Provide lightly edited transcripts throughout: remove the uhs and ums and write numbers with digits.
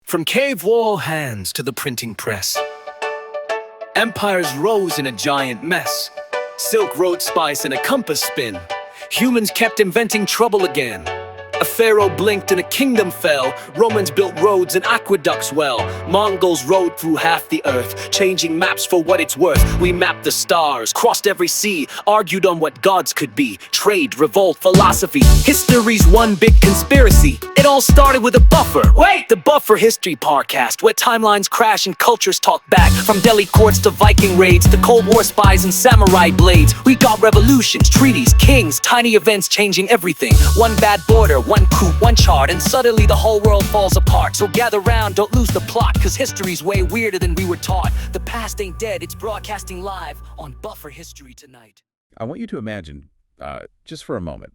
From cave wall hands to the printing press, empires rose in a giant mess. Silk road spice and a compass spin. Humans kept inventing trouble again. A pharaoh blinked and a kingdom fell. Romans built roads and aqueducts well. Mongols rode through half the earth, changing maps for what it's worth. We mapped the stars, crossed every sea, argued on what gods could be. Trade, revolt, philosophy, history's one big conspiracy. It all started with a buffer. Wait! The Buffer History Podcast, where timelines crash and cultures talk back. From Delhi courts to Viking raids to Cold War spies and samurai blades. We got revolutions, treaties, kings, tiny events changing everything. One bad border, one coup, one chart, and suddenly the whole world falls apart. So gather round, don't lose the plot, cause history's way weirder than we were taught. The past ain't dead, it's broadcasting live on Buffer History tonight. I want you to imagine, just for a moment,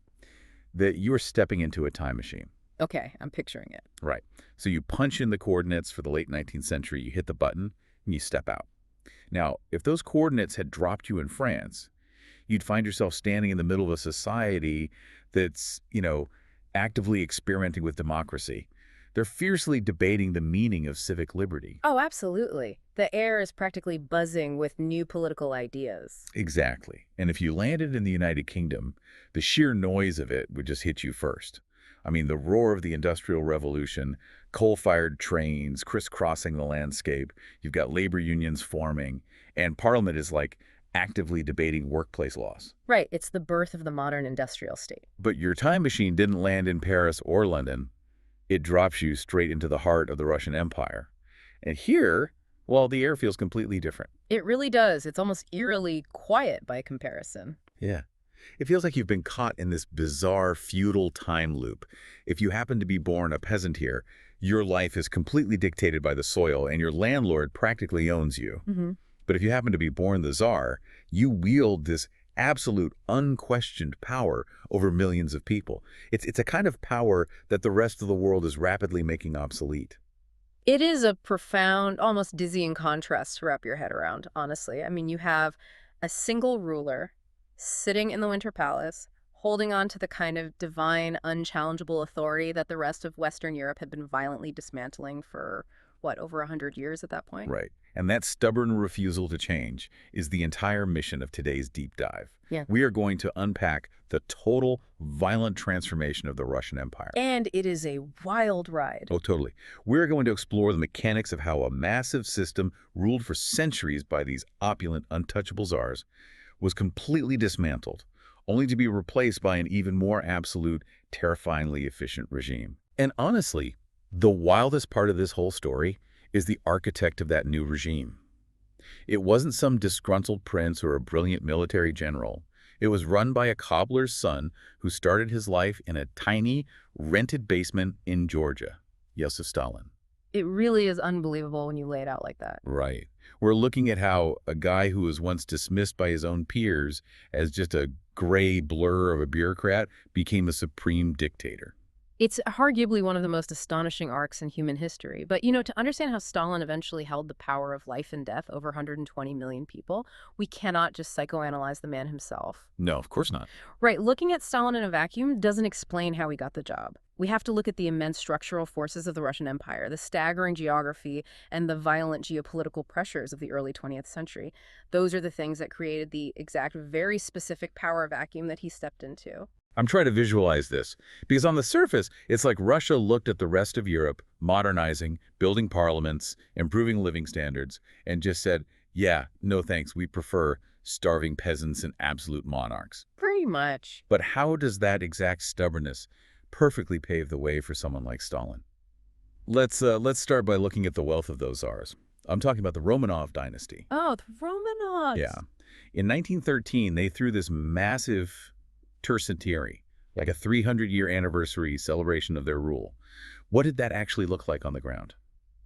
that you're stepping into a time machine. Okay, I'm picturing it. Right. So you punch in the coordinates for the late 19th century, you hit the button, and you step out. Now, if those coordinates had dropped you in France, you'd find yourself standing in the middle of a society that's, actively experimenting with democracy. They're fiercely debating the meaning of civic liberty. Oh, absolutely. The air is practically buzzing with new political ideas. Exactly. And if you landed in the United Kingdom, the sheer noise of it would just hit you first. I mean, the roar of the Industrial Revolution, coal-fired trains crisscrossing the landscape, you've got labor unions forming, and Parliament is actively debating workplace laws. Right, it's the birth of the modern industrial state. But your time machine didn't land in Paris or London. It drops you straight into the heart of the Russian Empire. And here, well, the air feels completely different. It really does. It's almost eerily quiet by comparison. Yeah. It feels like you've been caught in this bizarre feudal time loop. If you happen to be born a peasant here, your life is completely dictated by the soil, and your landlord practically owns you. Mm-hmm. But if you happen to be born the Tsar, you wield this absolute, unquestioned power over millions of people. It's a kind of power that the rest of the world is rapidly making obsolete. It is a profound, almost dizzying contrast to wrap your head around, honestly. I mean, you have a single ruler sitting in the Winter Palace, holding on to the kind of divine, unchallengeable authority that the rest of Western Europe had been violently dismantling for, over 100 years at that point? Right. And that stubborn refusal to change is the entire mission of today's deep dive. Yeah. We are going to unpack the total violent transformation of the Russian Empire. And it is a wild ride. Oh, totally. We're going to explore the mechanics of how a massive system ruled for centuries by these opulent, untouchable czars was completely dismantled, only to be replaced by an even more absolute, terrifyingly efficient regime. And honestly, the wildest part of this whole story is the architect of that new regime. It wasn't some disgruntled prince or a brilliant military general. It was run by a cobbler's son who started his life in a tiny, rented basement in Georgia. Joseph Stalin. It really is unbelievable when you lay it out like that. Right. We're looking at how a guy who was once dismissed by his own peers as just a gray blur of a bureaucrat became a supreme dictator. It's arguably one of the most astonishing arcs in human history. But, to understand how Stalin eventually held the power of life and death over 120 million people, we cannot just psychoanalyze the man himself. No, of course not. Right, looking at Stalin in a vacuum doesn't explain how he got the job. We have to look at the immense structural forces of the Russian Empire, the staggering geography, and the violent geopolitical pressures of the early 20th century. Those are the things that created the exact, very specific power vacuum that he stepped into. I'm trying to visualize this, because on the surface, it's like Russia looked at the rest of Europe, modernizing, building parliaments, improving living standards, and just said, yeah, no thanks, we prefer starving peasants and absolute monarchs. Pretty much. But how does that exact stubbornness perfectly pave the way for someone like Stalin? Let's start by looking at the wealth of those czars. I'm talking about the Romanov dynasty. Oh, the Romanovs. Yeah. In 1913, they threw this massive tercentenary, like a 300-year anniversary celebration of their rule. What did that actually look like on the ground?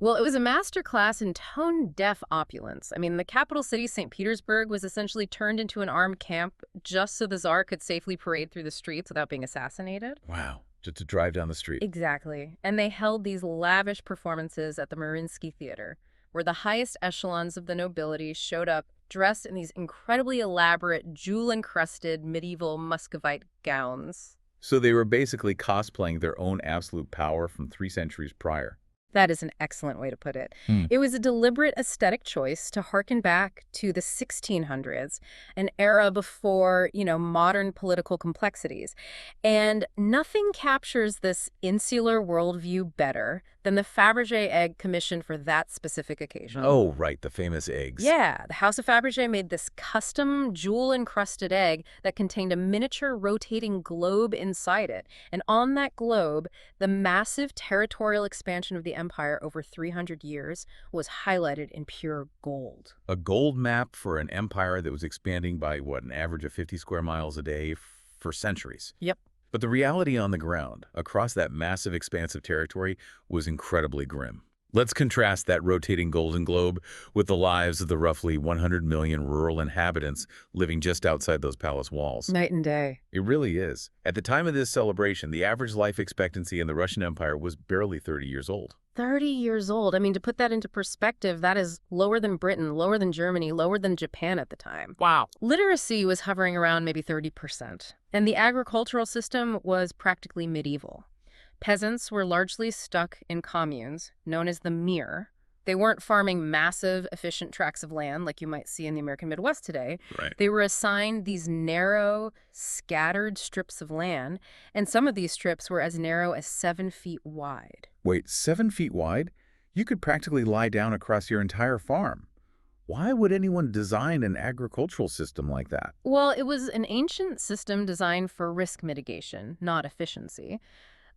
Well, it was a masterclass in tone-deaf opulence. I mean, the capital city, St. Petersburg, was essentially turned into an armed camp just so the Tsar could safely parade through the streets without being assassinated. Wow, just to drive down the street. Exactly. And they held these lavish performances at the Mariinsky Theater, where the highest echelons of the nobility showed up dressed in these incredibly elaborate, jewel-encrusted medieval Muscovite gowns. So they were basically cosplaying their own absolute power from 3 centuries prior. That is an excellent way to put it. Hmm. It was a deliberate aesthetic choice to harken back to the 1600s, an era before, modern political complexities. And nothing captures this insular worldview better than the Fabergé egg commissioned for that specific occasion. Oh, right, the famous eggs. Yeah, the House of Fabergé made this custom jewel-encrusted egg that contained a miniature rotating globe inside it. And on that globe, the massive territorial expansion of the empire over 300 years was highlighted in pure gold. A gold map for an empire that was expanding by, what, an average of 50 square miles a day for centuries. Yep. But the reality on the ground, across that massive expanse of territory, was incredibly grim. Let's contrast that rotating golden globe with the lives of the roughly 100 million rural inhabitants living just outside those palace walls. Night and day. It really is. At the time of this celebration, the average life expectancy in the Russian Empire was barely 30 years old. 30 years old. I mean, to put that into perspective, that is lower than Britain, lower than Germany, lower than Japan at the time. Wow. Literacy was hovering around maybe 30%, and the agricultural system was practically medieval. Peasants were largely stuck in communes, known as the mir. They weren't farming massive, efficient tracts of land like you might see in the American Midwest today. Right. They were assigned these narrow, scattered strips of land, and some of these strips were as narrow as 7 feet wide. Wait, 7 feet wide? You could practically lie down across your entire farm. Why would anyone design an agricultural system like that? Well, it was an ancient system designed for risk mitigation, not efficiency.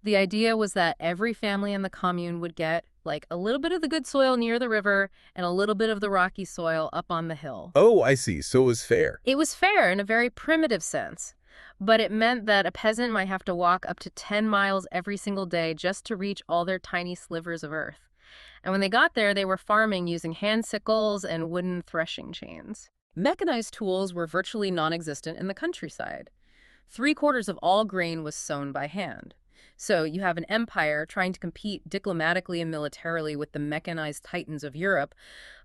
The idea was that every family in the commune would get, like, a little bit of the good soil near the river and a little bit of the rocky soil up on the hill. Oh, I see. So it was fair. It was fair in a very primitive sense, but it meant that a peasant might have to walk up to 10 miles every single day just to reach all their tiny slivers of earth. And when they got there, they were farming using hand sickles and wooden threshing chains. Mechanized tools were virtually non-existent in the countryside. 3/4 of all grain was sown by hand. So you have an empire trying to compete diplomatically and militarily with the mechanized titans of Europe,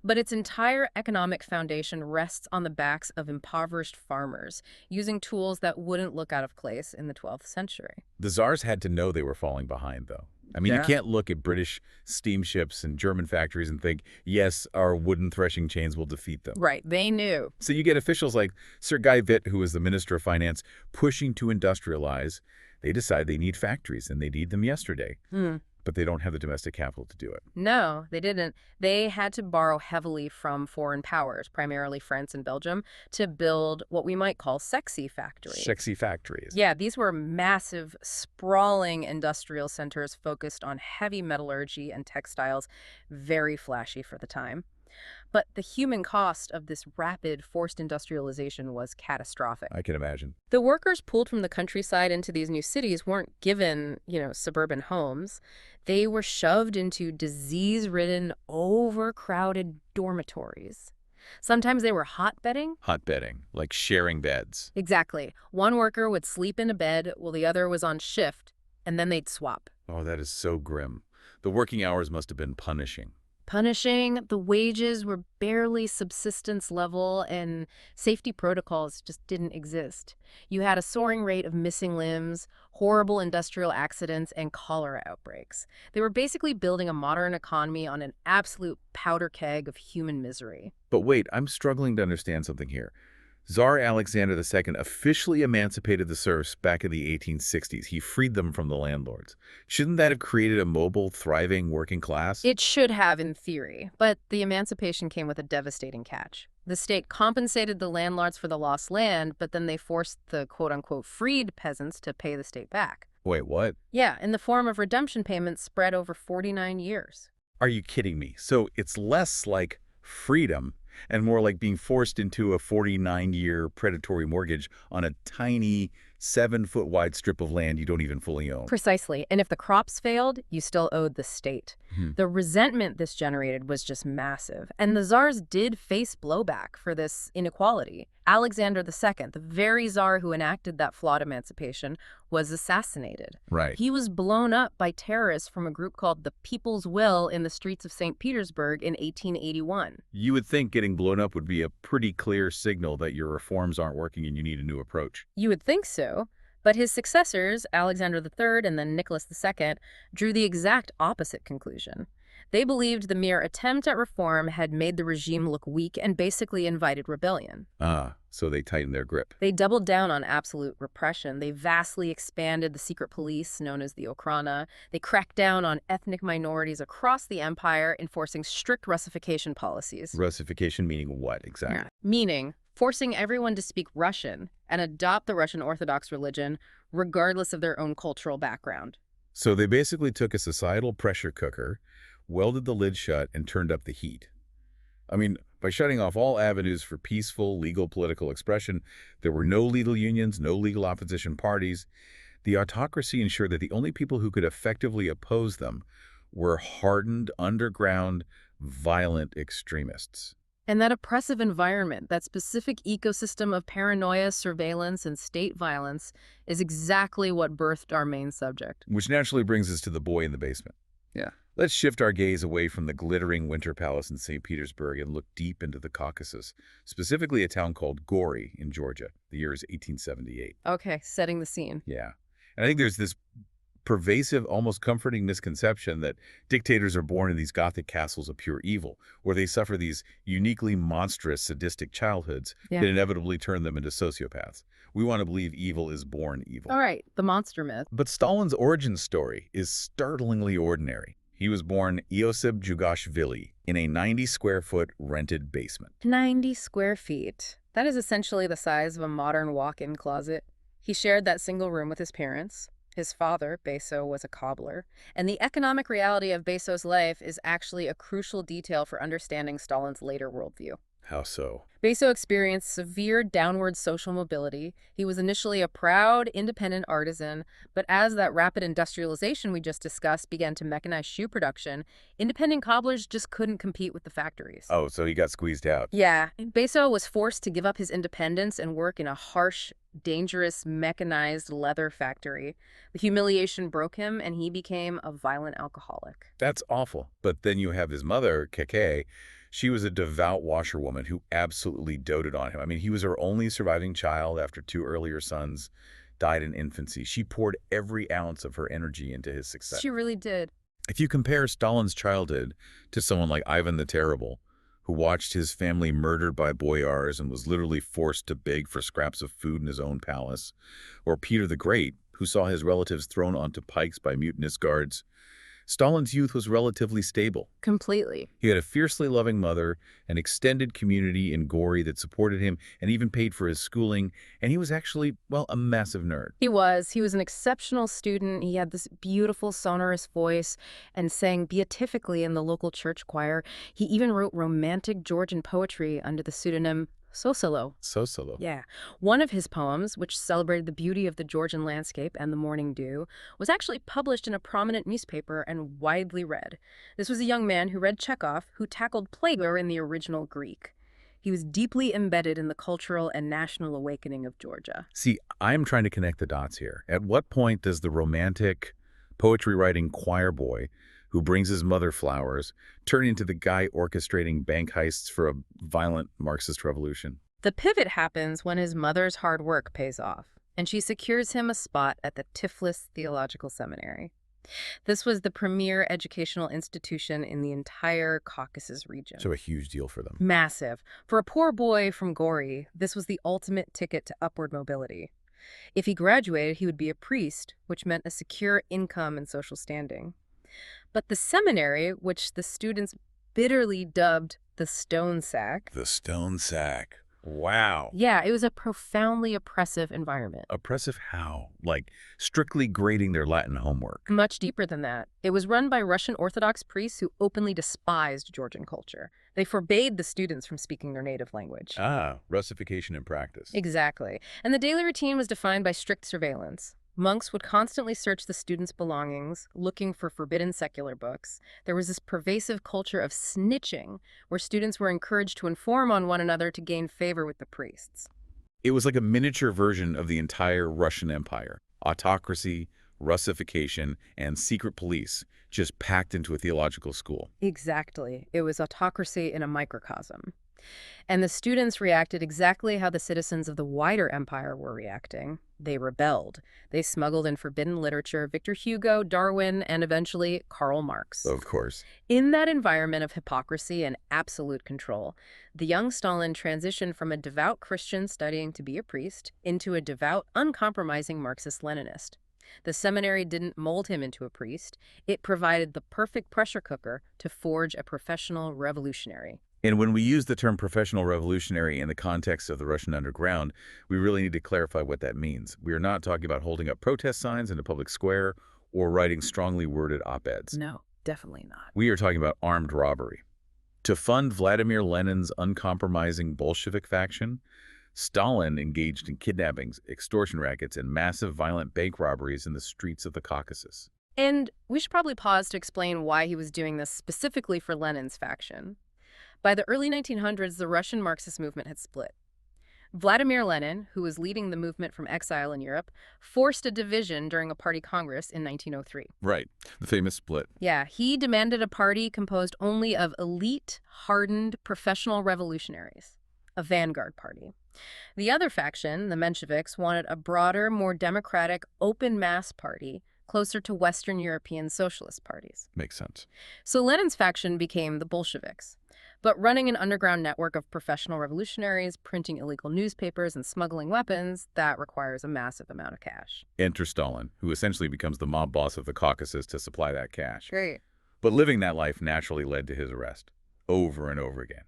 but its entire economic foundation rests on the backs of impoverished farmers, using tools that wouldn't look out of place in the 12th century. The Tsars had to know they were falling behind, though. I mean, Yeah. you can't look at British steamships and German factories and think, yes, our wooden threshing chains will defeat them. Right, they knew. So you get officials like Sir Guy Witt, who was the Minister of Finance, pushing to industrialize. They decide they need factories, and they need them yesterday. But they don't have the domestic capital to do it. No, they didn't. They had to borrow heavily from foreign powers, primarily France and Belgium, to build what we might call sexy factories. Sexy factories. Yeah, these were massive, sprawling industrial centers focused on heavy metallurgy and textiles, very flashy for the time. But the human cost of this rapid, forced industrialization was catastrophic. I can imagine. The workers pulled from the countryside into these new cities weren't given, suburban homes. They were shoved into disease-ridden, overcrowded dormitories. Sometimes they were hotbedding. Hotbedding, like sharing beds. Exactly. One worker would sleep in a bed while the other was on shift, and then they'd swap. Oh, that is so grim. The working hours must have been punishing. The wages were barely subsistence level, and safety protocols just didn't exist. You had a soaring rate of missing limbs, horrible industrial accidents, and cholera outbreaks. They were basically building a modern economy on an absolute powder keg of human misery. But wait, I'm struggling to understand something here. Tsar Alexander II officially emancipated the serfs back in the 1860s. He freed them from the landlords. Shouldn't that have created a mobile, thriving working class? It should have in theory, but the emancipation came with a devastating catch. The state compensated the landlords for the lost land, but then they forced the quote-unquote freed peasants to pay the state back. Wait, what? Yeah, in the form of redemption payments spread over 49 years. Are you kidding me? So it's less like freedom and more like being forced into a 49-year predatory mortgage on a tiny 7-foot-wide strip of land you don't even fully own. Precisely. And if the crops failed, you still owed the state. Hmm. The resentment this generated was just massive. And the Tsars did face blowback for this inequality. Alexander II, the very Tsar who enacted that flawed emancipation, was assassinated. Right. He was blown up by terrorists from a group called the People's Will in the streets of St. Petersburg in 1881. You would think getting blown up would be a pretty clear signal that your reforms aren't working and you need a new approach. You would think so, but his successors, Alexander III and then Nicholas II, drew the exact opposite conclusion. They believed the mere attempt at reform had made the regime look weak and basically invited rebellion. Ah, so they tightened their grip. They doubled down on absolute repression. They vastly expanded the secret police, known as the Okhrana. They cracked down on ethnic minorities across the empire, enforcing strict Russification policies. Russification meaning what exactly? Yeah. Meaning, forcing everyone to speak Russian and adopt the Russian Orthodox religion, regardless of their own cultural background. So they basically took a societal pressure cooker, welded the lid shut, and turned up the heat. I mean, by shutting off all avenues for peaceful, legal political expression, there were no legal unions, no legal opposition parties. The autocracy ensured that the only people who could effectively oppose them were hardened, underground, violent extremists. And that oppressive environment, that specific ecosystem of paranoia, surveillance, and state violence is exactly what birthed our main subject. Which naturally brings us to the boy in the basement. Yeah. Let's shift our gaze away from the glittering Winter Palace in St. Petersburg and look deep into the Caucasus, specifically a town called Gori in Georgia. The year is 1878. Okay, setting the scene. Yeah. And I think there's this pervasive, almost comforting misconception that dictators are born in these Gothic castles of pure evil, where they suffer these uniquely monstrous, sadistic childhoods that inevitably turn them into sociopaths. We want to believe evil is born evil. All right, the monster myth. But Stalin's origin story is startlingly ordinary. He was born Iosif Jugashvili in a 90-square-foot rented basement. 90 square feet. That is essentially the size of a modern walk-in closet. He shared that single room with his parents. His father, Beso, was a cobbler. And the economic reality of Beso's life is actually a crucial detail for understanding Stalin's later worldview. How so? Beso experienced severe downward social mobility. He was initially a proud, independent artisan, but as that rapid industrialization we just discussed began to mechanize shoe production, independent cobblers just couldn't compete with the factories. Oh, so he got squeezed out. Yeah. Beso was forced to give up his independence and work in a harsh, dangerous, mechanized leather factory. The humiliation broke him, and he became a violent alcoholic. That's awful. But then you have his mother, Keke. She was a devout washerwoman who absolutely doted on him. I mean, he was her only surviving child after two earlier sons died in infancy. She poured every ounce of her energy into his success. She really did. If you compare Stalin's childhood to someone like Ivan the Terrible, who watched his family murdered by boyars and was literally forced to beg for scraps of food in his own palace, or Peter the Great, who saw his relatives thrown onto pikes by mutinous guards, Stalin's youth was relatively stable. Completely. He had a fiercely loving mother, an extended community in Gori that supported him and even paid for his schooling, and he was actually, well, a massive nerd. He was. He was an exceptional student. He had this beautiful, sonorous voice and sang beatifically in the local church choir. He even wrote romantic Georgian poetry under the pseudonym Sosolo. Sosolo. Yeah. One of his poems, which celebrated the beauty of the Georgian landscape and the morning dew, was actually published in a prominent newspaper and widely read. This was a young man who read Chekhov, who tackled Plato in the original Greek. He was deeply embedded in the cultural and national awakening of Georgia. See, I'm trying to connect the dots here. At what point does the romantic, poetry-writing choir boy who brings his mother flowers turn into the guy orchestrating bank heists for a violent Marxist revolution? The pivot happens when his mother's hard work pays off, and she secures him a spot at the Tiflis Theological Seminary. This was the premier educational institution in the entire Caucasus region. So a huge deal for them. Massive. For a poor boy from Gori, this was the ultimate ticket to upward mobility. If he graduated, he would be a priest, which meant a secure income and social standing. But the seminary, which the students bitterly dubbed the Stone Sack. The Stone Sack. Wow. Yeah, it was a profoundly oppressive environment. Oppressive how? Like strictly grading their Latin homework. Much deeper than that. It was run by Russian Orthodox priests who openly despised Georgian culture. They forbade the students from speaking their native language. Ah, Russification in practice. Exactly. And the daily routine was defined by strict surveillance. Monks would constantly search the students' belongings, looking for forbidden secular books. There was this pervasive culture of snitching, where students were encouraged to inform on one another to gain favor with the priests. It was like a miniature version of the entire Russian Empire. Autocracy, Russification, and secret police just packed into a theological school. Exactly. It was autocracy in a microcosm. And the students reacted exactly how the citizens of the wider empire were reacting. They rebelled. They smuggled in forbidden literature, Victor Hugo, Darwin, and eventually Karl Marx. Of course. In that environment of hypocrisy and absolute control, the young Stalin transitioned from a devout Christian studying to be a priest into a devout, uncompromising Marxist-Leninist. The seminary didn't mold him into a priest. It provided the perfect pressure cooker to forge a professional revolutionary. And when we use the term professional revolutionary in the context of the Russian underground, we really need to clarify what that means. We are not talking about holding up protest signs in a public square or writing strongly worded op-eds. No, definitely not. We are talking about armed robbery. To fund Vladimir Lenin's uncompromising Bolshevik faction, Stalin engaged in kidnappings, extortion rackets, and massive violent bank robberies in the streets of the Caucasus. And we should probably pause to explain why he was doing this specifically for Lenin's faction. By the early 1900s, the Russian Marxist movement had split. Vladimir Lenin, who was leading the movement from exile in Europe, forced a division during a party congress in 1903. Right, the famous split. Yeah, he demanded a party composed only of elite, hardened, professional revolutionaries, a vanguard party. The other faction, the Mensheviks, wanted a broader, more democratic, open mass party closer to Western European socialist parties. Makes sense. So Lenin's faction became the Bolsheviks. But running an underground network of professional revolutionaries, printing illegal newspapers, and smuggling weapons, that requires a massive amount of cash. Enter Stalin, who essentially becomes the mob boss of the Caucasus to supply that cash. Great. But living that life naturally led to his arrest, over and over again.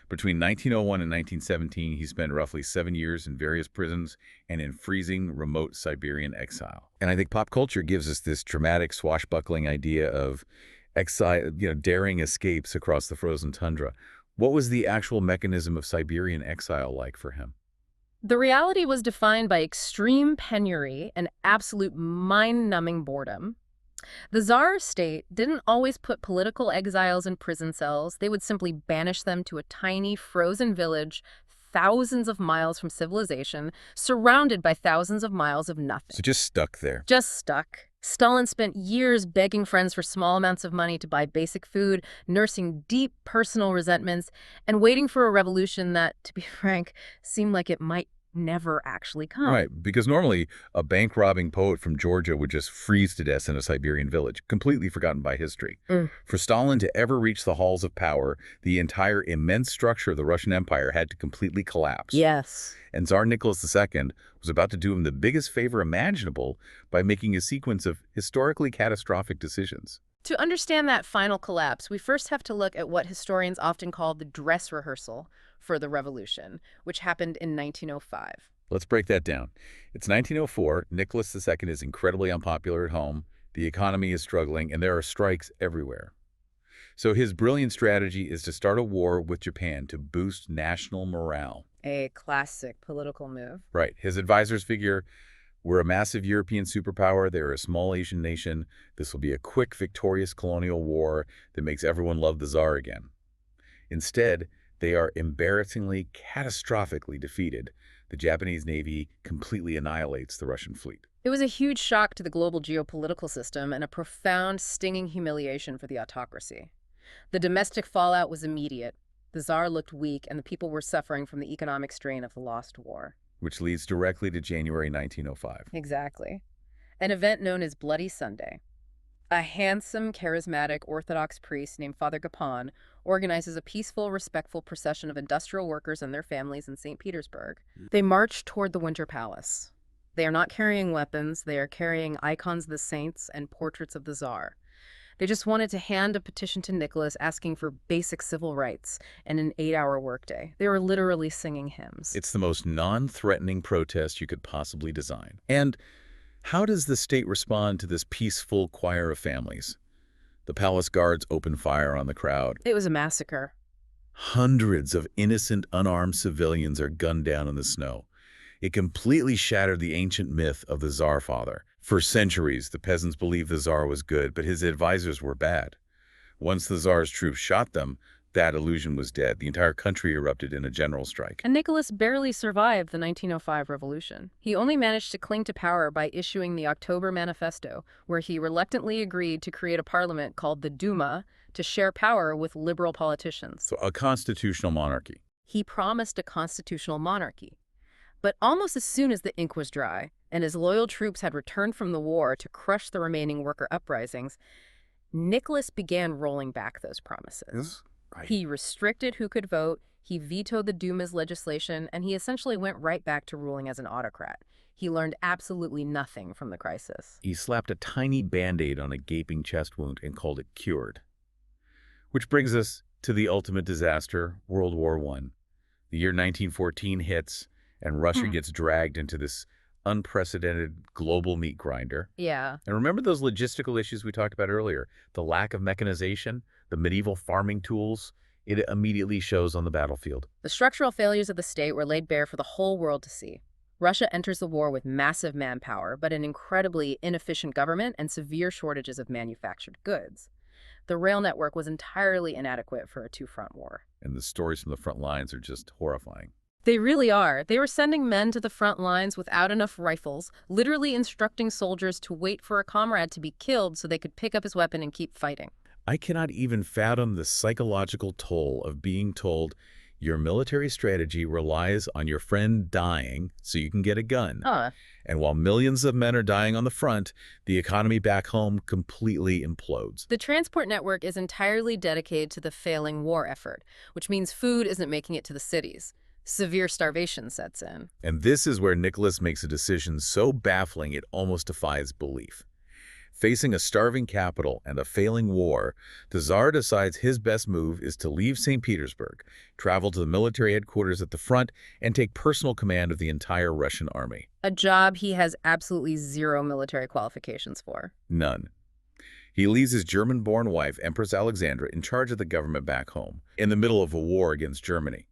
Between 1901 and 1917, he spent roughly 7 years in various prisons and in freezing, remote Siberian exile. And I think pop culture gives us this dramatic, swashbuckling idea of exile, daring escapes across the frozen tundra. What was the actual mechanism of Siberian exile like for him? The reality was defined by extreme penury and absolute mind-numbing boredom. The Tsar state didn't always put political exiles in prison cells. They would simply banish them to a tiny, frozen village thousands of miles from civilization, surrounded by thousands of miles of nothing. So just stuck there. Just stuck. Stalin spent years begging friends for small amounts of money to buy basic food, nursing deep personal resentments, and waiting for a revolution that, to be frank, seemed like it might never actually come. Right, because normally a bank-robbing poet from Georgia would just freeze to death in a Siberian village, completely forgotten by history. For Stalin to ever reach the halls of power, the entire immense structure of the Russian Empire had to completely collapse. Yes. And Tsar Nicholas II was about to do him the biggest favor imaginable by making a sequence of historically catastrophic decisions. To understand that final collapse, we first have to look at what historians often call the dress rehearsal for the revolution, which happened in 1905. Let's break that down. It's 1904. Nicholas II is incredibly unpopular at home. The economy is struggling, and there are strikes everywhere. So his brilliant strategy is to start a war with Japan to boost national morale. A classic political move. Right. His advisors figure, we're a massive European superpower. They're a small Asian nation. This will be a quick, victorious colonial war that makes everyone love the Tsar again. Instead, they are embarrassingly, catastrophically defeated. The Japanese Navy completely annihilates the Russian fleet. It was a huge shock to the global geopolitical system and a profound, stinging humiliation for the autocracy. The domestic fallout was immediate. The Tsar looked weak, and the people were suffering from the economic strain of the lost war. Which leads directly to January 1905. Exactly. An event known as Bloody Sunday. A handsome, charismatic Orthodox priest named Father Gapon organizes a peaceful, respectful procession of industrial workers and their families in St. Petersburg. They march toward the Winter Palace. They are not carrying weapons. They are carrying icons of the saints and portraits of the Tsar. They just wanted to hand a petition to Nicholas asking for basic civil rights and an 8-hour workday. They were literally singing hymns. It's the most non-threatening protest you could possibly design. And how does the state respond to this peaceful choir of families? The palace guards open fire on the crowd. It was a massacre. Hundreds of innocent, unarmed civilians are gunned down in the snow. It completely shattered the ancient myth of the Tsar father. For centuries, the peasants believed the Tsar was good, but his advisors were bad. Once the Tsar's troops shot them, that illusion was dead. The entire country erupted in a general strike. And Nicholas barely survived the 1905 revolution. He only managed to cling to power by issuing the October Manifesto, where he reluctantly agreed to create a parliament called the Duma to share power with liberal politicians. So a constitutional monarchy. He promised a constitutional monarchy. But almost as soon as the ink was dry, and his loyal troops had returned from the war to crush the remaining worker uprisings, Nicholas began rolling back those promises. Right. He restricted who could vote, he vetoed the Duma's legislation, and he essentially went right back to ruling as an autocrat. He learned absolutely nothing from the crisis. He slapped a tiny Band-Aid on a gaping chest wound and called it cured. Which brings us to the ultimate disaster, World War I. The year 1914 hits, and Russia gets dragged into this unprecedented global meat grinder. Yeah. And remember those logistical issues we talked about earlier? The lack of mechanization, the medieval farming tools, it immediately shows on the battlefield. The structural failures of the state were laid bare for the whole world to see. Russia enters the war with massive manpower, but an incredibly inefficient government and severe shortages of manufactured goods. The rail network was entirely inadequate for a two-front war. And the stories from the front lines are just horrifying. They really are. They were sending men to the front lines without enough rifles, literally instructing soldiers to wait for a comrade to be killed so they could pick up his weapon and keep fighting. I cannot even fathom the psychological toll of being told your military strategy relies on your friend dying so you can get a gun. And while millions of men are dying on the front, the economy back home completely implodes. The transport network is entirely dedicated to the failing war effort, which means food isn't making it to the cities. Severe starvation sets in. And this is where Nicholas makes a decision so baffling it almost defies belief. Facing a starving capital and a failing war, the Tsar decides his best move is to leave St. Petersburg, travel to the military headquarters at the front, and take personal command of the entire Russian army. A job he has absolutely zero military qualifications for. None. He leaves his German-born wife, Empress Alexandra, in charge of the government back home, in the middle of a war against Germany.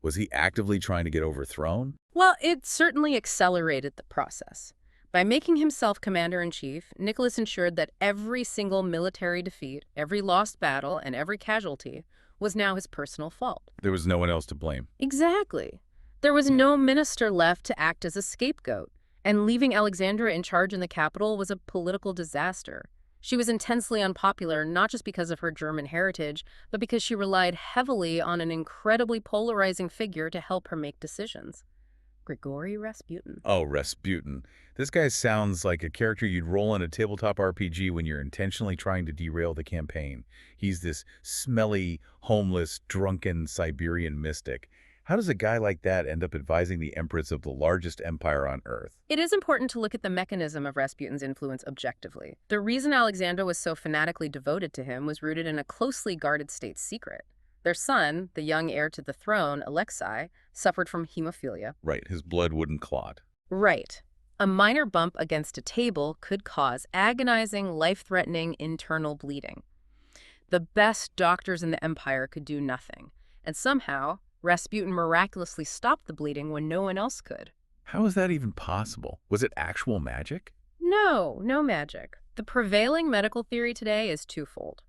Was he actively trying to get overthrown? Well, it certainly accelerated the process. By making himself commander-in-chief, Nicholas ensured that every single military defeat, every lost battle, and every casualty was now his personal fault. There was no one else to blame. Exactly. There was no minister left to act as a scapegoat, and leaving Alexandra in charge in the capital was a political disaster. She was intensely unpopular, not just because of her German heritage, but because she relied heavily on an incredibly polarizing figure to help her make decisions. Grigory Rasputin. Oh, Rasputin. This guy sounds like a character you'd roll in a tabletop RPG when you're intentionally trying to derail the campaign. He's this smelly, homeless, drunken Siberian mystic. How does a guy like that end up advising the empress of the largest empire on Earth? It is important to look at the mechanism of Rasputin's influence objectively. The reason Alexandra was so fanatically devoted to him was rooted in a closely guarded state secret. Their son, the young heir to the throne, Alexei, suffered from hemophilia. Right, his blood wouldn't clot. Right. A minor bump against a table could cause agonizing, life-threatening internal bleeding. The best doctors in the empire could do nothing. And somehow, Rasputin miraculously stopped the bleeding when no one else could. How is that even possible? Was it actual magic? No magic. The prevailing medical theory today is twofold.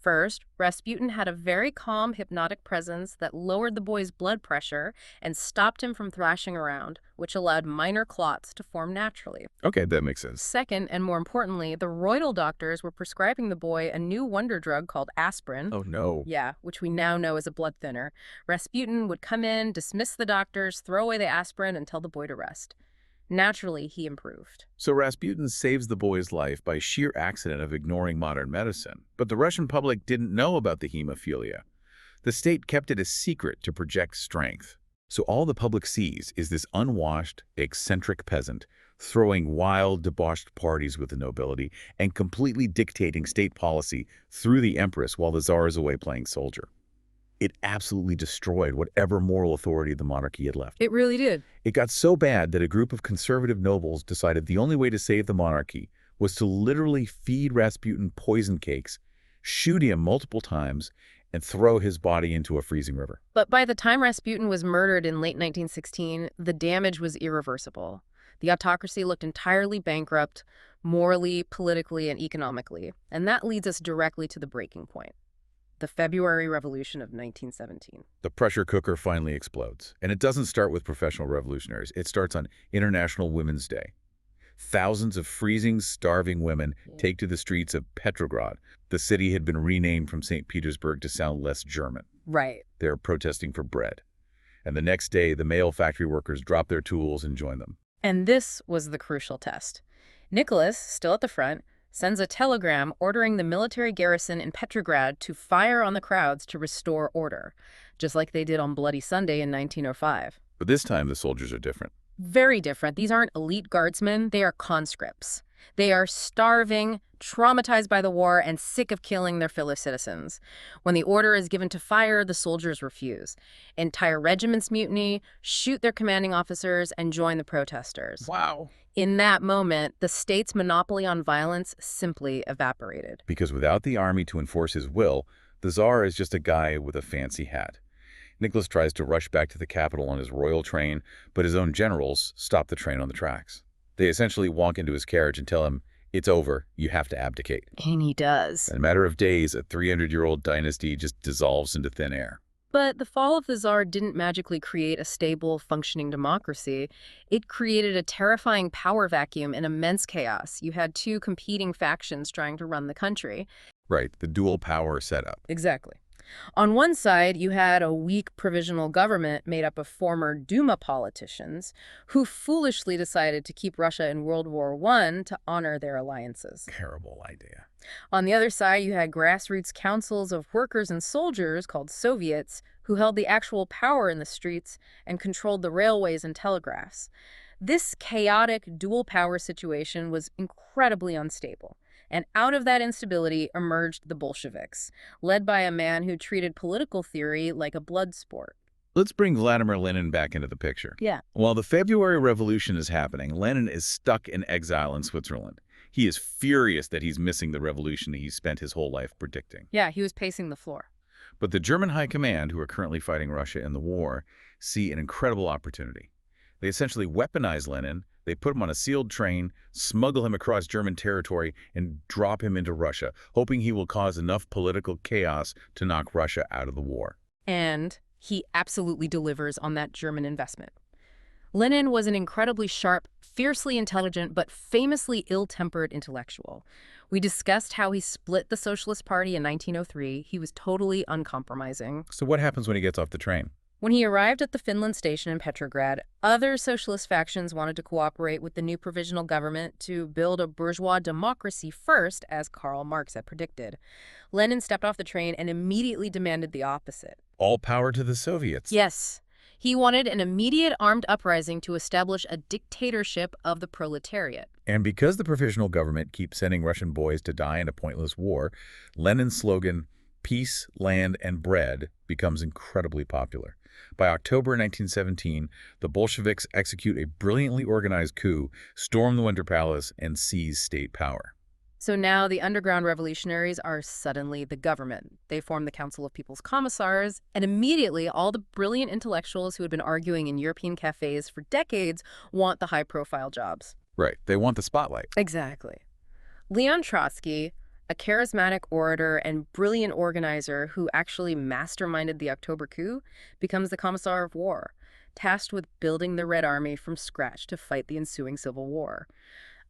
First, Rasputin had a very calm, hypnotic presence that lowered the boy's blood pressure and stopped him from thrashing around, which allowed minor clots to form naturally. Okay, that makes sense. Second, and more importantly, the royal doctors were prescribing the boy a new wonder drug called aspirin. Oh, no. Yeah, which we now know is a blood thinner. Rasputin would come in, dismiss the doctors, throw away the aspirin, and tell the boy to rest. Naturally, he improved. So Rasputin saves the boy's life by sheer accident of ignoring modern medicine. But the Russian public didn't know about the hemophilia. The state kept it a secret to project strength. So all the public sees is this unwashed, eccentric peasant throwing wild, debauched parties with the nobility and completely dictating state policy through the empress while the Tsar is away playing soldier. It absolutely destroyed whatever moral authority the monarchy had left. It really did. It got so bad that a group of conservative nobles decided the only way to save the monarchy was to literally feed Rasputin poison cakes, shoot him multiple times, and throw his body into a freezing river. But by the time Rasputin was murdered in late 1916, the damage was irreversible. The autocracy looked entirely bankrupt, morally, politically, and economically. And that leads us directly to the breaking point. The February Revolution of 1917. The pressure cooker finally explodes. And it doesn't start with professional revolutionaries. It starts on International Women's Day. Thousands of freezing, starving women take to the streets of Petrograd. The city had been renamed from St. Petersburg to sound less German. Right. They're protesting for bread. And the next day, the male factory workers drop their tools and join them. And this was the crucial test. Nicholas, still at the front, sends a telegram ordering the military garrison in Petrograd to fire on the crowds to restore order, just like they did on Bloody Sunday in 1905. But this time, the soldiers are different. Very different. These aren't elite guardsmen, they are conscripts. They are starving, traumatized by the war, and sick of killing their fellow citizens. When the order is given to fire, the soldiers refuse. Entire regiments mutiny, shoot their commanding officers, and join the protesters. Wow. In that moment, the state's monopoly on violence simply evaporated. Because without the army to enforce his will, the Tsar is just a guy with a fancy hat. Nicholas tries to rush back to the capital on his royal train, but his own generals stop the train on the tracks. They essentially walk into his carriage and tell him, "It's over, you have to abdicate." And he does. In a matter of days, a 300-year-old dynasty just dissolves into thin air. But the fall of the Tsar didn't magically create a stable, functioning democracy. It created a terrifying power vacuum and immense chaos. You had two competing factions trying to run the country. Right, the dual power setup. Exactly. On one side, you had a weak provisional government made up of former Duma politicians who foolishly decided to keep Russia in World War I to honor their alliances. Terrible idea. On the other side, you had grassroots councils of workers and soldiers called Soviets who held the actual power in the streets and controlled the railways and telegraphs. This chaotic dual power situation was incredibly unstable. And out of that instability emerged the Bolsheviks, led by a man who treated political theory like a blood sport. Let's bring Vladimir Lenin back into the picture. Yeah. While the February Revolution is happening, Lenin is stuck in exile in Switzerland. He is furious that he's missing the revolution he spent his whole life predicting. Yeah, he was pacing the floor. But the German High Command, who are currently fighting Russia in the war, see an incredible opportunity. They essentially weaponize Lenin, they put him on a sealed train, smuggle him across German territory, and drop him into Russia, hoping he will cause enough political chaos to knock Russia out of the war. And he absolutely delivers on that German investment. Lenin was an incredibly sharp, fiercely intelligent, but famously ill-tempered intellectual. We discussed how he split the Socialist Party in 1903. He was totally uncompromising. So what happens when he gets off the train? When he arrived at the Finland station in Petrograd, other socialist factions wanted to cooperate with the new provisional government to build a bourgeois democracy first, as Karl Marx had predicted. Lenin stepped off the train and immediately demanded the opposite. All power to the Soviets. Yes. He wanted an immediate armed uprising to establish a dictatorship of the proletariat. And because the provisional government keeps sending Russian boys to die in a pointless war, Lenin's slogan, "Peace, Land, and Bread," becomes incredibly popular. By October 1917, the Bolsheviks execute a brilliantly organized coup, storm the Winter Palace, and seize state power. So now the underground revolutionaries are suddenly the government. They form the Council of People's Commissars, and immediately all the brilliant intellectuals who had been arguing in European cafes for decades want the high-profile jobs. Right, they want the spotlight. Exactly. Leon Trotsky, a charismatic orator and brilliant organizer who actually masterminded the October coup, becomes the Commissar of War, tasked with building the Red Army from scratch to fight the ensuing civil war.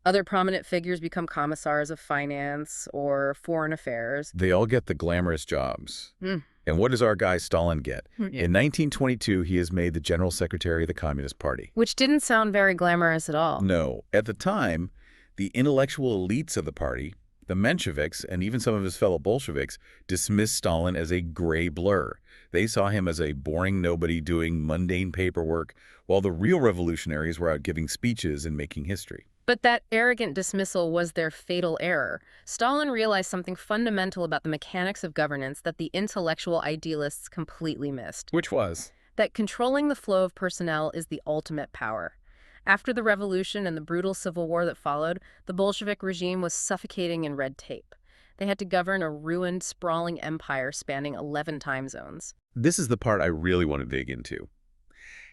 Other prominent figures become commissars of finance or foreign affairs. They all get the glamorous jobs. And what does our guy Stalin get? In 1922, he is made the General Secretary of the Communist Party. Which didn't sound very glamorous at all. No. At the time, the intellectual elites of the party, the Mensheviks, and even some of his fellow Bolsheviks, dismissed Stalin as a gray blur. They saw him as a boring nobody doing mundane paperwork, while the real revolutionaries were out giving speeches and making history. But that arrogant dismissal was their fatal error. Stalin realized something fundamental about the mechanics of governance that the intellectual idealists completely missed. Which was? That controlling the flow of personnel is the ultimate power. After the revolution and the brutal civil war that followed, the Bolshevik regime was suffocating in red tape. They had to govern a ruined, sprawling empire spanning 11 time zones. This is the part I really want to dig into.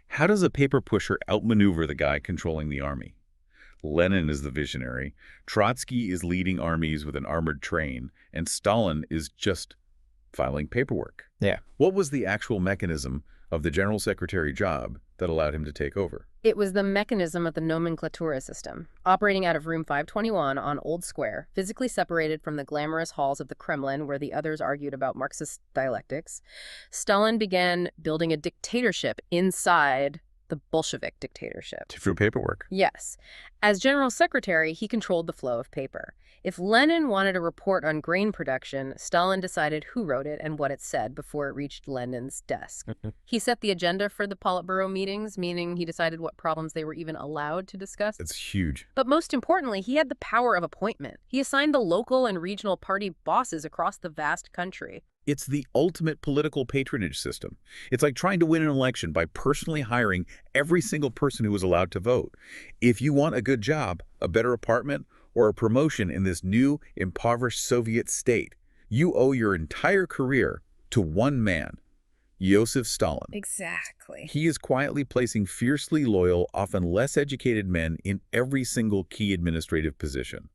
How does a paper pusher outmaneuver the guy controlling the army? Lenin is the visionary, Trotsky is leading armies with an armored train, and Stalin is just filing paperwork. Yeah. What was the actual mechanism of the general secretary job that allowed him to take over. It was the mechanism of the nomenclatura system, operating out of room 521 on Old Square, physically separated from the glamorous halls of the Kremlin where the others argued about Marxist dialectics. Stalin began building a dictatorship inside the Bolshevik dictatorship. Through paperwork. Yes. As general secretary, he controlled the flow of paper. If Lenin wanted a report on grain production, Stalin decided who wrote it and what it said before it reached Lenin's desk. He set the agenda for the Politburo meetings, meaning he decided what problems they were even allowed to discuss. It's huge. But most importantly, he had the power of appointment. He assigned the local and regional party bosses across the vast country. It's the ultimate political patronage system. It's like trying to win an election by personally hiring every single person who was allowed to vote. If you want a good job, a better apartment, or a promotion in this new, impoverished Soviet state, you owe your entire career to one man, Joseph Stalin. Exactly. He is quietly placing fiercely loyal, often less educated men in every single key administrative position.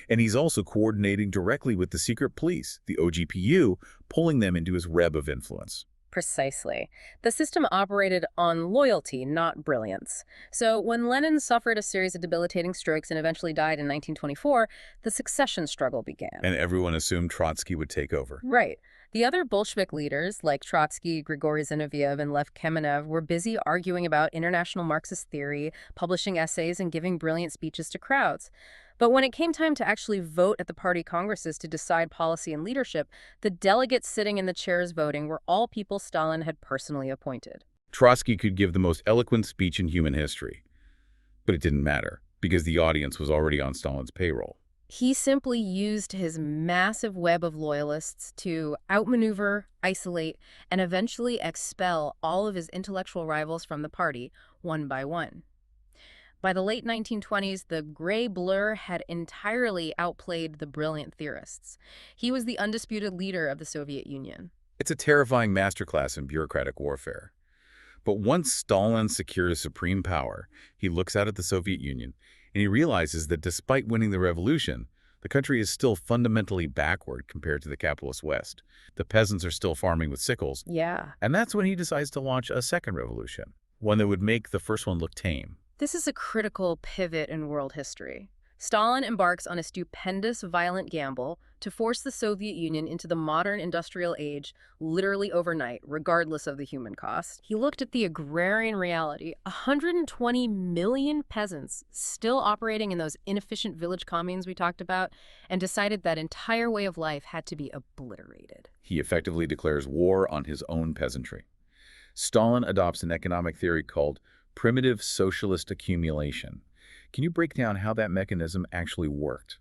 And he's also coordinating directly with the secret police, the OGPU, pulling them into his web of influence. Precisely. The system operated on loyalty, not brilliance. So when Lenin suffered a series of debilitating strokes and eventually died in 1924, the succession struggle began. And everyone assumed Trotsky would take over. Right. The other Bolshevik leaders, like Trotsky, Grigory Zinoviev, and Lev Kamenev, were busy arguing about international Marxist theory, publishing essays, and giving brilliant speeches to crowds. But when it came time to actually vote at the party congresses to decide policy and leadership, the delegates sitting in the chairs voting were all people Stalin had personally appointed. Trotsky could give the most eloquent speech in human history. But it didn't matter, because the audience was already on Stalin's payroll. He simply used his massive web of loyalists to outmaneuver, isolate, and eventually expel all of his intellectual rivals from the party, one by one. By the late 1920s, the gray blur had entirely outplayed the brilliant theorists. He was the undisputed leader of the Soviet Union. It's a terrifying masterclass in bureaucratic warfare. But once Stalin secures supreme power, he looks out at the Soviet Union and he realizes that despite winning the revolution, the country is still fundamentally backward compared to the capitalist West. The peasants are still farming with sickles. Yeah. And that's when he decides to launch a second revolution, one that would make the first one look tame. This is a critical pivot in world history. Stalin embarks on a stupendous, violent gamble to force the Soviet Union into the modern industrial age literally overnight, regardless of the human cost. He looked at the agrarian reality, 120 million peasants still operating in those inefficient village communes we talked about, and decided that entire way of life had to be obliterated. He effectively declares war on his own peasantry. Stalin adopts an economic theory called primitive socialist accumulation. Can you break down how that mechanism actually worked?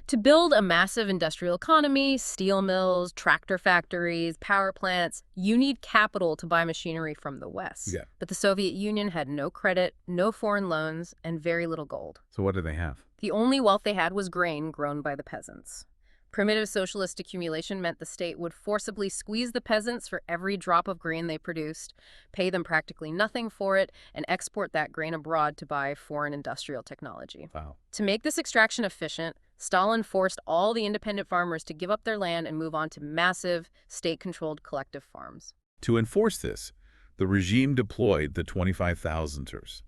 To build a massive industrial economy, steel mills, tractor factories, power plants, you need capital to buy machinery from the West. Yeah. But the Soviet Union had no credit, no foreign loans, and very little gold. So what do they have? The only wealth they had was grain grown by the peasants. Primitive socialist accumulation meant the state would forcibly squeeze the peasants for every drop of grain they produced, pay them practically nothing for it, and export that grain abroad to buy foreign industrial technology. Wow. To make this extraction efficient, Stalin forced all the independent farmers to give up their land and move on to massive, state-controlled collective farms. To enforce this, the regime deployed the 25,000ers.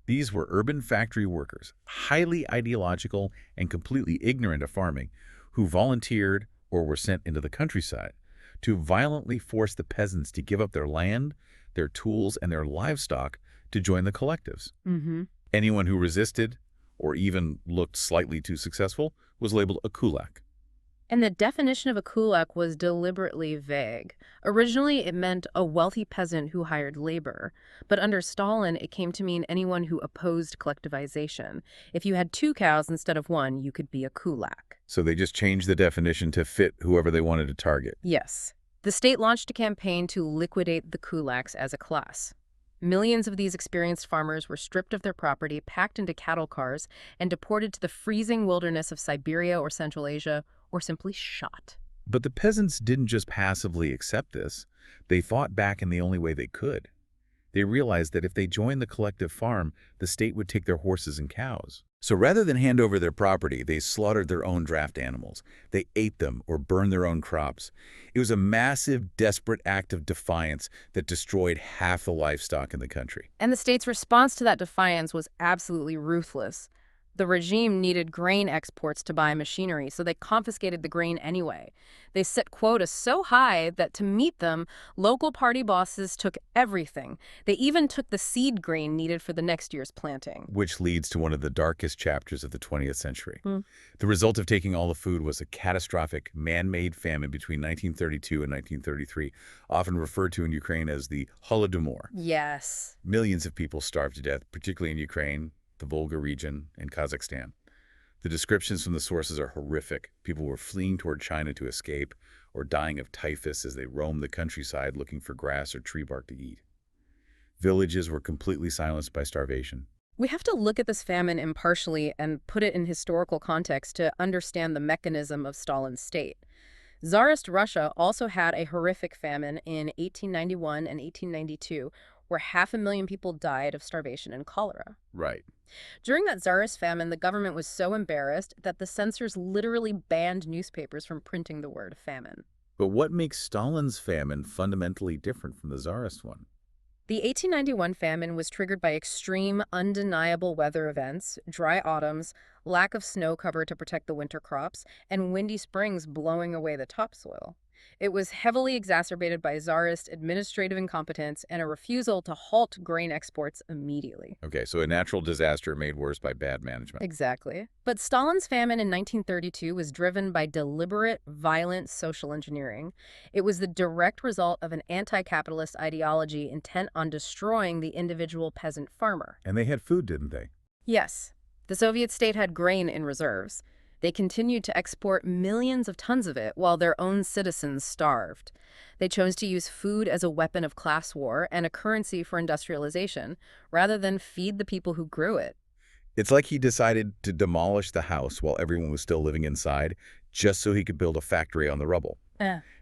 These were urban factory workers, highly ideological and completely ignorant of farming, who volunteered or were sent into the countryside to violently force the peasants to give up their land, their tools, and their livestock to join the collectives. Anyone who resisted or even looked slightly too successful was labeled a kulak. And the definition of a kulak was deliberately vague. Originally, it meant a wealthy peasant who hired labor. But under Stalin, it came to mean anyone who opposed collectivization. If you had 2 cows instead of 1, you could be a kulak. So they just changed the definition to fit whoever they wanted to target. Yes. The state launched a campaign to liquidate the kulaks as a class. Millions of these experienced farmers were stripped of their property, packed into cattle cars, and deported to the freezing wilderness of Siberia or Central Asia, or simply shot. But the peasants didn't just passively accept this. They fought back in the only way they could. They realized that if they joined the collective farm, the state would take their horses and cows. So rather than hand over their property, they slaughtered their own draft animals. They ate them or burned their own crops. It was a massive, desperate act of defiance that destroyed half the livestock in the country. And the state's response to that defiance was absolutely ruthless. The regime needed grain exports to buy machinery, so they confiscated the grain anyway. They set quotas so high that to meet them, local party bosses took everything. They even took the seed grain needed for the next year's planting. Which leads to one of the darkest chapters of the 20th century. Hmm. The result of taking all the food was a catastrophic man-made famine between 1932 and 1933, often referred to in Ukraine as the Holodomor. Yes. Millions of people starved to death, particularly in Ukraine, the Volga region, and Kazakhstan. The descriptions from the sources are horrific. People were fleeing toward China to escape or dying of typhus as they roamed the countryside looking for grass or tree bark to eat. Villages were completely silenced by starvation. We have to look at this famine impartially and put it in historical context to understand the mechanism of Stalin's state. Tsarist Russia also had a horrific famine in 1891 and 1892, where 500,000 people died of starvation and cholera. Right. During that Tsarist famine, the government was so embarrassed that the censors literally banned newspapers from printing the word famine. But what makes Stalin's famine fundamentally different from the Tsarist one? The 1891 famine was triggered by extreme, undeniable weather events, dry autumns, lack of snow cover to protect the winter crops, and windy springs blowing away the topsoil. It was heavily exacerbated by Tsarist administrative incompetence and a refusal to halt grain exports immediately. Okay, so a natural disaster made worse by bad management. Exactly. But Stalin's famine in 1932 was driven by deliberate, violent social engineering. It was the direct result of an anti-capitalist ideology intent on destroying the individual peasant farmer. And they had food, didn't they? Yes, the Soviet state had grain in reserves. They continued to export millions of tons of it while their own citizens starved. They chose to use food as a weapon of class war and a currency for industrialization, rather than feed the people who grew it. It's like he decided to demolish the house while everyone was still living inside, just so he could build a factory on the rubble.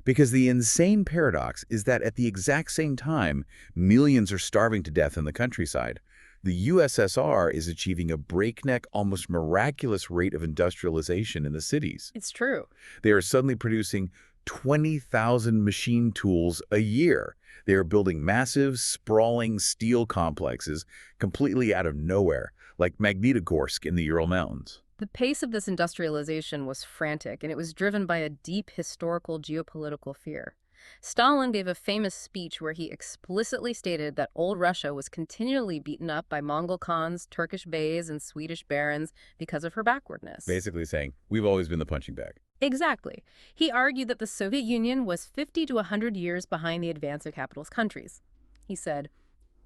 Because the insane paradox is that at the exact same time, millions are starving to death in the countryside. The USSR is achieving a breakneck, almost miraculous rate of industrialization in the cities. It's true. They are suddenly producing 20,000 machine tools a year. They are building massive, sprawling steel complexes completely out of nowhere, like Magnitogorsk in the Ural Mountains. The pace of this industrialization was frantic, and it was driven by a deep historical geopolitical fear. Stalin gave a famous speech where he explicitly stated that old Russia was continually beaten up by Mongol Khans, Turkish beys, and Swedish barons because of her backwardness. Basically saying, we've always been the punching bag. Exactly. He argued that the Soviet Union was 50 to 100 years behind the advance of capitalist countries. He said,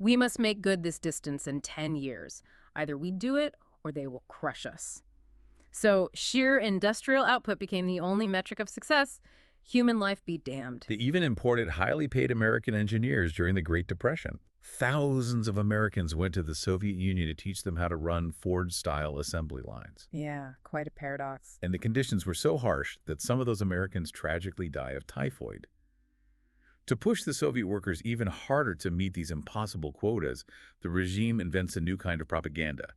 "We must make good this distance in 10 years. Either we do it or they will crush us." So sheer industrial output became the only metric of success. Human life be damned. They even imported highly paid American engineers during the Great Depression. Thousands of Americans went to the Soviet Union to teach them how to run Ford-style assembly lines. Yeah, quite a paradox. And the conditions were so harsh that some of those Americans tragically die of typhoid. To push the Soviet workers even harder to meet these impossible quotas, the regime invents a new kind of propaganda,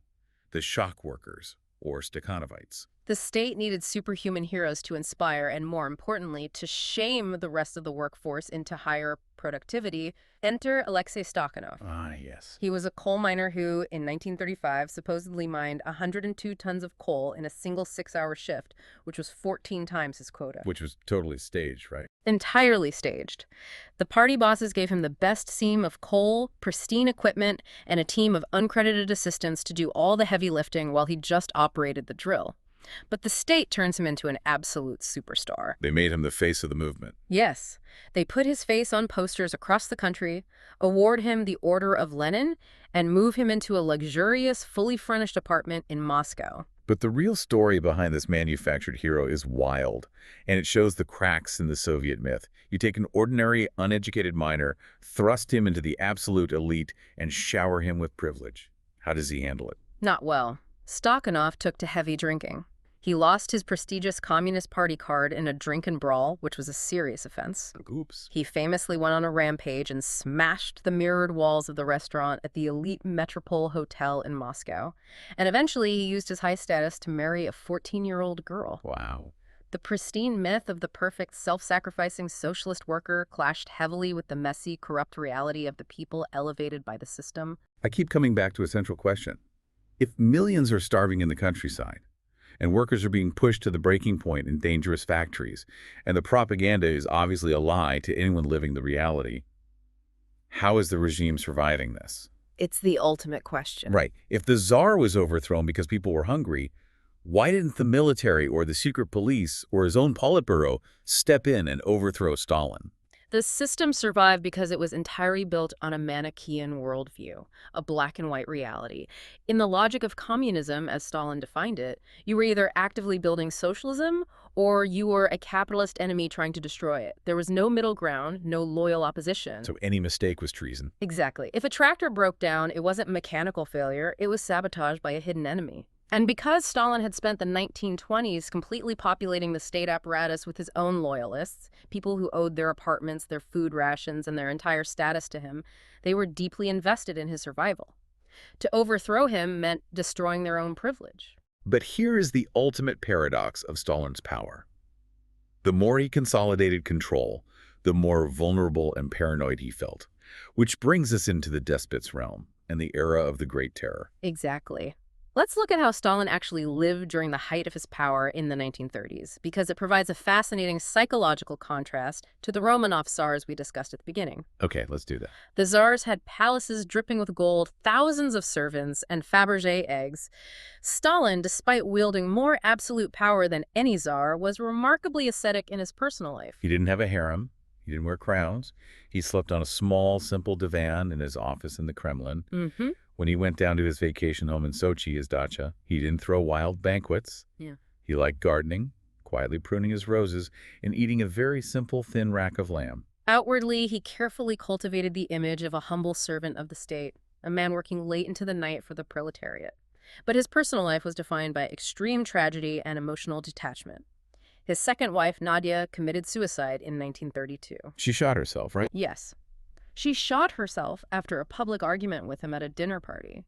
the shock workers, or Stakhanovites. The state needed superhuman heroes to inspire and, more importantly, to shame the rest of the workforce into higher productivity. Enter Alexei Stakhanov. Ah, yes. He was a coal miner who, in 1935, supposedly mined 102 tons of coal in a single 6-hour shift, which was 14 times his quota. Which was totally staged, right? Entirely staged. The party bosses gave him the best seam of coal, pristine equipment, and a team of uncredited assistants to do all the heavy lifting while he just operated the drill. But the state turns him into an absolute superstar. They made him the face of the movement. Yes, they put his face on posters across the country, award him the Order of Lenin, and move him into a luxurious, fully furnished apartment in Moscow. But the real story behind this manufactured hero is wild, and it shows the cracks in the Soviet myth. You take an ordinary, uneducated miner, thrust him into the absolute elite, and shower him with privilege. How does he handle it? Not well. Stakhanov took to heavy drinking. He lost his prestigious Communist Party card in a drunken brawl, which was a serious offense. Oops. He famously went on a rampage and smashed the mirrored walls of the restaurant at the elite Metropole Hotel in Moscow. And eventually, he used his high status to marry a 14-year-old girl. Wow. The pristine myth of the perfect, self-sacrificing socialist worker clashed heavily with the messy, corrupt reality of the people elevated by the system. I keep coming back to a central question. If millions are starving in the countryside, and workers are being pushed to the breaking point in dangerous factories, and the propaganda is obviously a lie to anyone living the reality, how is the regime surviving this? It's the ultimate question. Right. If the Tsar was overthrown because people were hungry, why didn't the military or the secret police or his own Politburo step in and overthrow Stalin? The system survived because it was entirely built on a Manichaean worldview, a black and white reality. In the logic of communism, as Stalin defined it, you were either actively building socialism or you were a capitalist enemy trying to destroy it. There was no middle ground, no loyal opposition. So any mistake was treason. Exactly. If a tractor broke down, it wasn't mechanical failure, it was sabotage by a hidden enemy. And because Stalin had spent the 1920s completely populating the state apparatus with his own loyalists, people who owed their apartments, their food rations, and their entire status to him, they were deeply invested in his survival. To overthrow him meant destroying their own privilege. But here is the ultimate paradox of Stalin's power. The more he consolidated control, the more vulnerable and paranoid he felt, which brings us into the despot's realm and the era of the Great Terror. Exactly. Let's look at how Stalin actually lived during the height of his power in the 1930s, because it provides a fascinating psychological contrast to the Romanov Tsars we discussed at the beginning. Okay, let's do that. The Tsars had palaces dripping with gold, thousands of servants, and Fabergé eggs. Stalin, despite wielding more absolute power than any Tsar, was remarkably ascetic in his personal life. He didn't have a harem. He didn't wear crowns. He slept on a small, simple divan in his office in the Kremlin. Mm-hmm. When he went down to his vacation home in Sochi, his dacha, he didn't throw wild banquets. Yeah. He liked gardening, quietly pruning his roses, and eating a very simple, thin rack of lamb. Outwardly, he carefully cultivated the image of a humble servant of the state, a man working late into the night for the proletariat. But his personal life was defined by extreme tragedy and emotional detachment. His second wife, Nadia, committed suicide in 1932. She shot herself, right? Yes. She shot herself after a public argument with him at a dinner party.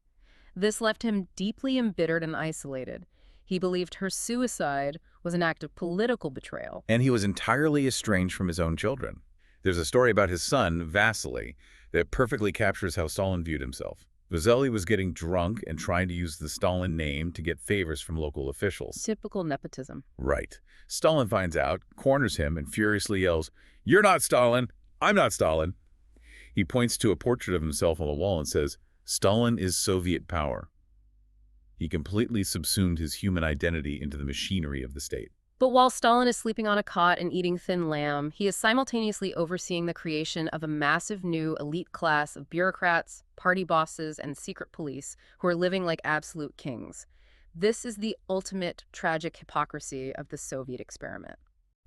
This left him deeply embittered and isolated. He believed her suicide was an act of political betrayal. And he was entirely estranged from his own children. There's a story about his son, Vasily, that perfectly captures how Stalin viewed himself. Vasily was getting drunk and trying to use the Stalin name to get favors from local officials. Typical nepotism. Right. Stalin finds out, corners him, and furiously yells, "You're not Stalin! I'm not Stalin!" He points to a portrait of himself on the wall and says, "Stalin is Soviet power." He completely subsumed his human identity into the machinery of the state. But while Stalin is sleeping on a cot and eating thin lamb, he is simultaneously overseeing the creation of a massive new elite class of bureaucrats, party bosses, and secret police who are living like absolute kings. This is the ultimate tragic hypocrisy of the Soviet experiment.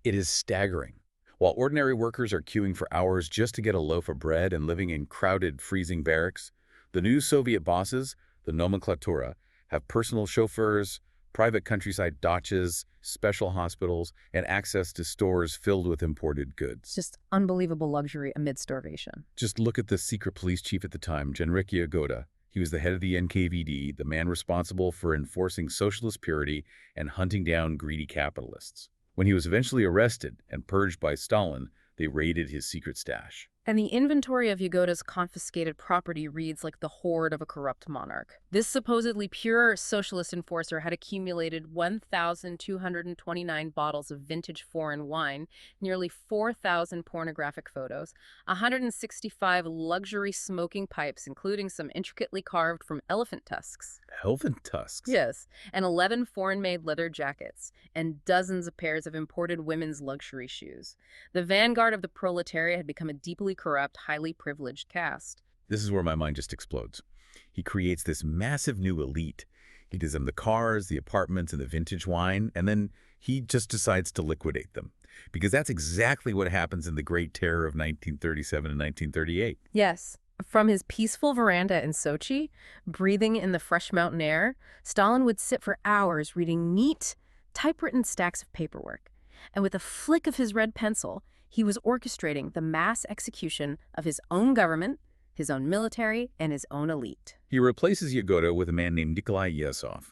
It is staggering. While ordinary workers are queuing for hours just to get a loaf of bread and living in crowded, freezing barracks, the new Soviet bosses, the nomenklatura, have personal chauffeurs, private countryside dachas, special hospitals, and access to stores filled with imported goods. Just unbelievable luxury amid starvation. Just look at the secret police chief at the time, Genrikh Yagoda. He was the head of the NKVD, the man responsible for enforcing socialist purity and hunting down greedy capitalists. When he was eventually arrested and purged by Stalin, they raided his secret stash. And the inventory of Yagoda's confiscated property reads like the hoard of a corrupt monarch. This supposedly pure socialist enforcer had accumulated 1,229 bottles of vintage foreign wine, nearly 4,000 pornographic photos, 165 luxury smoking pipes, including some intricately carved from elephant tusks. Elephant tusks? Yes, and 11 foreign-made leather jackets, and dozens of pairs of imported women's luxury shoes. The vanguard of the proletariat had become a deeply corrupt, highly privileged caste. This is where my mind just explodes. He creates this massive new elite. He gives them the cars, the apartments, and the vintage wine, and then he just decides to liquidate them. Because that's exactly what happens in the Great Terror of 1937 and 1938. Yes. From his peaceful veranda in Sochi, breathing in the fresh mountain air, Stalin would sit for hours reading neat, typewritten stacks of paperwork. And with a flick of his red pencil, he was orchestrating the mass execution of his own government, his own military, and his own elite. He replaces Yagoda with a man named Nikolai Yezhov.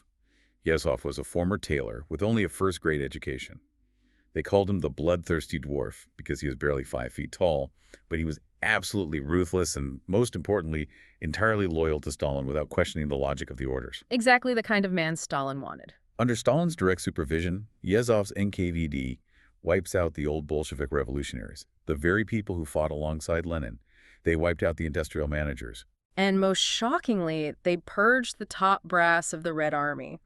Yezhov was a former tailor with only a first-grade education. They called him the bloodthirsty dwarf because he was barely 5 feet tall, but he was absolutely ruthless and, most importantly, entirely loyal to Stalin without questioning the logic of the orders. Exactly the kind of man Stalin wanted. Under Stalin's direct supervision, Yezhov's NKVD wipes out the old Bolshevik revolutionaries, the very people who fought alongside Lenin. They wiped out the industrial managers. And most shockingly, they purged the top brass of the Red Army.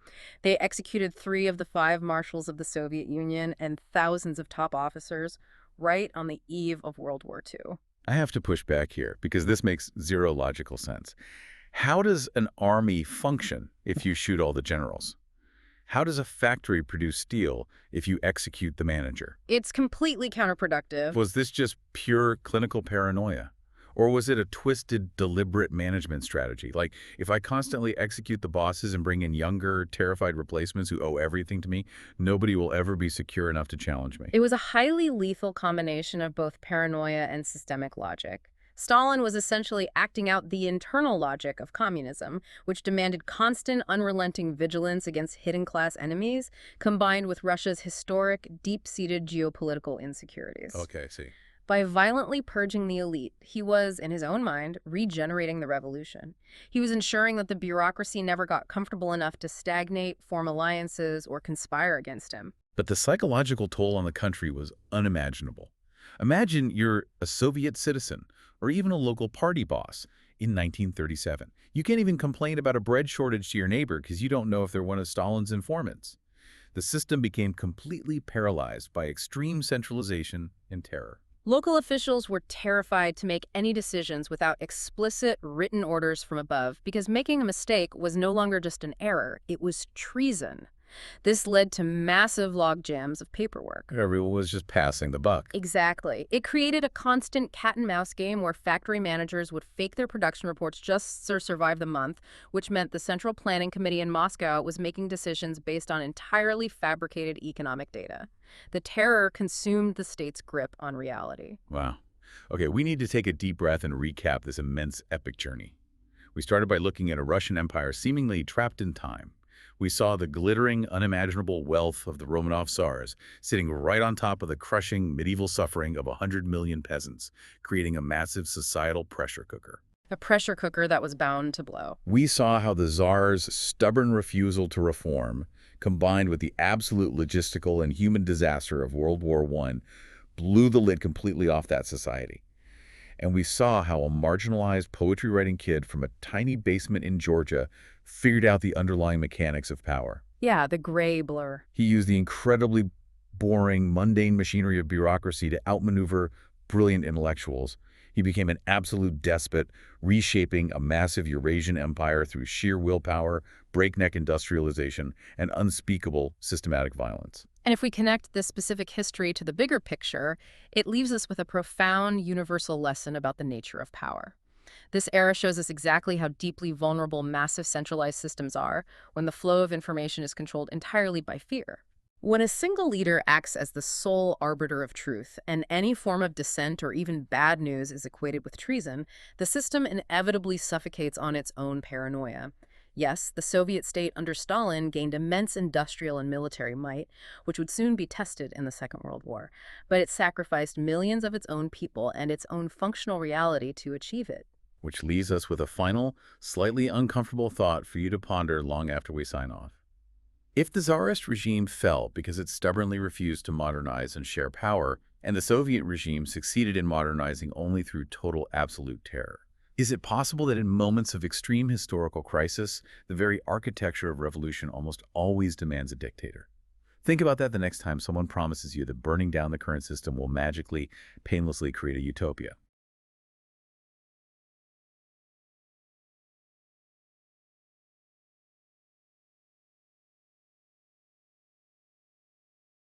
They executed 3 of the 5 marshals of the Soviet Union and thousands of top officers right on the eve of World War II. I have to push back here because this makes zero logical sense. How does an army function if you shoot all the generals? How does a factory produce steel if you execute the manager? It's completely counterproductive. Was this just pure clinical paranoia? Or was it a twisted, deliberate management strategy? Like, if I constantly execute the bosses and bring in younger, terrified replacements who owe everything to me, nobody will ever be secure enough to challenge me. It was a highly lethal combination of both paranoia and systemic logic. Stalin was essentially acting out the internal logic of communism, which demanded constant, unrelenting vigilance against hidden-class enemies, combined with Russia's historic, deep-seated geopolitical insecurities. Okay, I see. By violently purging the elite, he was, in his own mind, regenerating the revolution. He was ensuring that the bureaucracy never got comfortable enough to stagnate, form alliances, or conspire against him. But the psychological toll on the country was unimaginable. Imagine you're a Soviet citizen, or even a local party boss, in 1937. You can't even complain about a bread shortage to your neighbor because you don't know if they're one of Stalin's informants. The system became completely paralyzed by extreme centralization and terror. Local officials were terrified to make any decisions without explicit written orders from above because making a mistake was no longer just an error, it was treason. This led to massive logjams of paperwork. Everyone was just passing the buck. Exactly. It created a constant cat-and-mouse game where factory managers would fake their production reports just to survive the month, which meant the Central Planning Committee in Moscow was making decisions based on entirely fabricated economic data. The terror consumed the state's grip on reality. Wow. Okay, we need to take a deep breath and recap this immense epic journey. We started by looking at a Russian empire seemingly trapped in time. We saw the glittering, unimaginable wealth of the Romanov Tsars sitting right on top of the crushing medieval suffering of 100 million peasants, creating a massive societal pressure cooker. A pressure cooker that was bound to blow. We saw how the Tsars' stubborn refusal to reform, combined with the absolute logistical and human disaster of World War I, blew the lid completely off that society. And we saw how a marginalized poetry-writing kid from a tiny basement in Georgia figured out the underlying mechanics of power. Yeah, the gray blur. He used the incredibly boring, mundane machinery of bureaucracy to outmaneuver brilliant intellectuals. He became an absolute despot, reshaping a massive Eurasian empire through sheer willpower, breakneck industrialization, and unspeakable systematic violence. And if we connect this specific history to the bigger picture, it leaves us with a profound universal lesson about the nature of power. This era shows us exactly how deeply vulnerable massive centralized systems are when the flow of information is controlled entirely by fear. When a single leader acts as the sole arbiter of truth, and any form of dissent or even bad news is equated with treason, the system inevitably suffocates on its own paranoia. Yes, the Soviet state under Stalin gained immense industrial and military might, which would soon be tested in the Second World War, but it sacrificed millions of its own people and its own functional reality to achieve it. Which leaves us with a final, slightly uncomfortable thought for you to ponder long after we sign off. If the Tsarist regime fell because it stubbornly refused to modernize and share power, and the Soviet regime succeeded in modernizing only through total absolute terror, is it possible that in moments of extreme historical crisis, the very architecture of revolution almost always demands a dictator? Think about that the next time someone promises you that burning down the current system will magically, painlessly create a utopia.